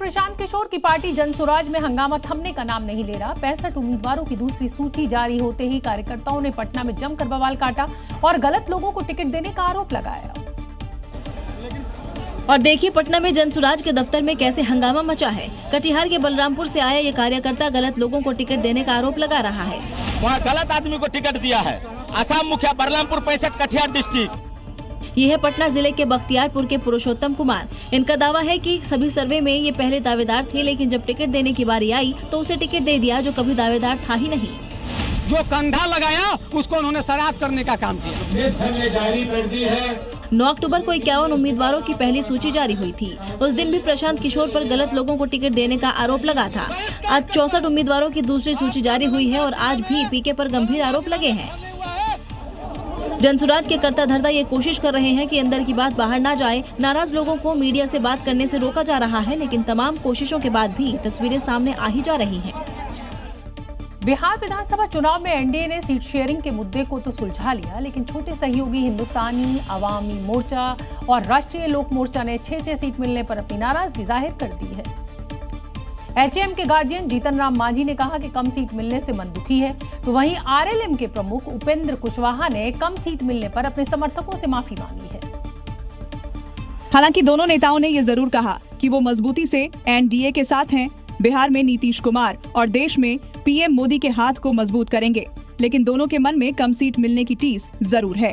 प्रशांत किशोर की पार्टी जनसुराज में हंगामा थमने का नाम नहीं ले रहा। 65 उम्मीदवारों की दूसरी सूची जारी होते ही कार्यकर्ताओं ने पटना में जमकर बवाल काटा और गलत लोगों को टिकट देने का आरोप लगाया। और देखिए पटना में जनसुराज के दफ्तर में कैसे हंगामा मचा है। कटिहार के बलरामपुर से आया ये कार्यकर्ता गलत लोगों को टिकट देने का आरोप लगा रहा है। वहाँ गलत आदमी को टिकट दिया है। आसाम मुखिया बलरामपुर 65 कटिहार डिस्ट्रिक्ट। ये है पटना जिले के बख्तियारपुर के पुरुषोत्तम कुमार। इनका दावा है कि सभी सर्वे में ये पहले दावेदार थे, लेकिन जब टिकट देने की बारी आई तो उसे टिकट दे दिया जो कभी दावेदार था ही नहीं। जो कंधा लगाया उसको उन्होंने शराब करने का काम किया। जारी कर दी है। 9 अक्टूबर को 51 उम्मीदवारों की पहली सूची जारी हुई थी। उस दिन भी प्रशांत किशोर पर गलत लोगों को टिकट देने का आरोप लगा था। आज 64 उम्मीदवारों की दूसरी सूची जारी हुई है और आज भी पीके पर गंभीर आरोप लगे हैं। जनसुराज के कर्ता धर्ता ये कोशिश कर रहे हैं कि अंदर की बात बाहर ना जाए। नाराज लोगों को मीडिया से बात करने से रोका जा रहा है, लेकिन तमाम कोशिशों के बाद भी तस्वीरें सामने आ ही जा रही हैं। बिहार विधानसभा चुनाव में एनडीए ने सीट शेयरिंग के मुद्दे को तो सुलझा लिया, लेकिन छोटे सहयोगी हिंदुस्तानी अवामी मोर्चा और राष्ट्रीय लोक मोर्चा ने 6 सीट मिलने पर अपनी नाराजगी जाहिर कर दी है। एचएम के गार्जियन जीतन राम मांझी ने कहा कि कम सीट मिलने से मन दुखी है, तो वहीं आरएलएम के प्रमुख उपेंद्र कुशवाहा ने कम सीट मिलने पर अपने समर्थकों से माफी मांगी है। हालांकि दोनों नेताओं ने ये जरूर कहा कि वो मजबूती से एनडीए के साथ हैं, बिहार में नीतीश कुमार और देश में पीएम मोदी के हाथ को मजबूत करेंगे, लेकिन दोनों के मन में कम सीट मिलने की टीस जरूर है।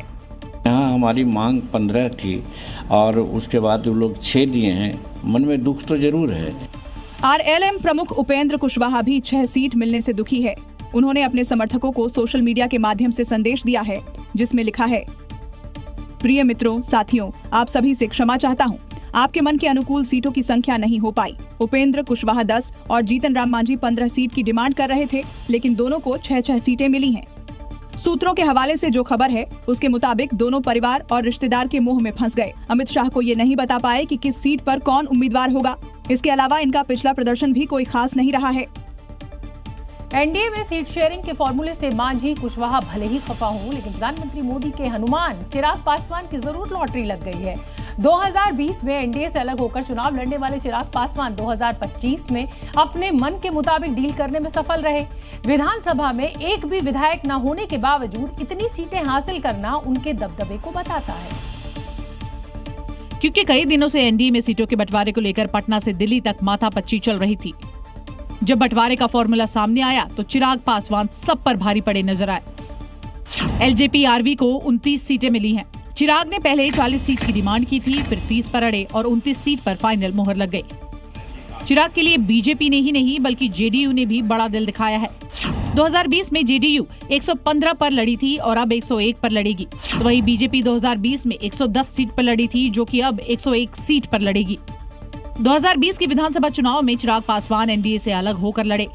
यहाँ हमारी मांग 15 थी और उसके बाद जो लोग 6 दिए हैं, मन में दुख तो जरूर है। आरएलएम प्रमुख उपेंद्र कुशवाहा भी 6 सीट मिलने से दुखी है। उन्होंने अपने समर्थकों को सोशल मीडिया के माध्यम से संदेश दिया है, जिसमें लिखा है, प्रिय मित्रों, साथियों, आप सभी से क्षमा चाहता हूँ। आपके मन के अनुकूल सीटों की संख्या नहीं हो पाई। उपेंद्र कुशवाहा 10 और जीतन राम मांझी 15 सीट की डिमांड कर रहे थे, लेकिन दोनों को 6 सीटें मिली हैं। सूत्रों के हवाले से जो खबर है उसके मुताबिक दोनों परिवार और रिश्तेदार के मोह में फंस गए। अमित शाह को ये नहीं बता पाए कि किस सीट पर कौन उम्मीदवार होगा। इसके अलावा इनका पिछला प्रदर्शन भी कोई खास नहीं रहा है। एनडीए में सीट शेयरिंग के फॉर्मूले से मांझी कुशवाहा भले ही खफा हों, लेकिन प्रधानमंत्री मोदी के हनुमान चिराग पासवान की जरूर लॉटरी लग गई है। 2020 में एनडीए से अलग होकर चुनाव लड़ने वाले चिराग पासवान 2025 में अपने मन के मुताबिक डील करने में सफल रहे। विधानसभा में एक भी विधायक न होने के बावजूद इतनी सीटें हासिल करना उनके दबदबे को बताता है। क्योंकि कई दिनों से एनडीए में सीटों के बंटवारे को लेकर पटना से दिल्ली तक माथापच्ची चल रही थी। जब बंटवारे का फॉर्मूला सामने आया तो चिराग पासवान सब पर भारी पड़े नजर आए। एलजेपी-आरवी को 29 सीटें मिली हैं। चिराग ने पहले 40 सीट की डिमांड की थी, फिर 30 पर अड़े और 29 सीट पर फाइनल मोहर लग गई। चिराग के लिए बीजेपी ने ही नहीं बल्कि जेडीयू ने भी बड़ा दिल दिखाया है। 2020 में जेडीयू 115 पर लड़ी थी और अब 101 पर लड़ेगी, तो वहीं बीजेपी 2020 में 110 सीट पर लड़ी थी, जो कि अब 101 सीट पर लड़ेगी। 2020 के विधानसभा चुनाव में चिराग पासवान एनडीए से अलग होकर लड़े।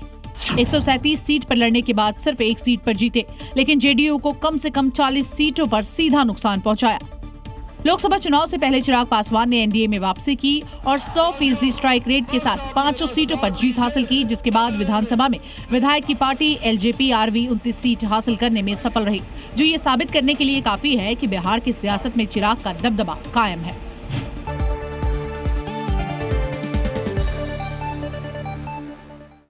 137 सीट पर लड़ने के बाद सिर्फ 1 सीट पर जीते, लेकिन जेडीयू को कम से कम 40 सीटों पर सीधा नुकसान पहुंचाया। लोकसभा चुनाव से पहले चिराग पासवान ने एनडीए में वापसी की और 100% स्ट्राइक रेट के साथ 5 सीटों पर जीत हासिल की, जिसके बाद विधानसभा में विधायक की पार्टी एलजेपी-आरवी 29 सीट हासिल करने में सफल रही, जो ये साबित करने के लिए काफी है कि बिहार की सियासत में चिराग का दबदबा कायम है।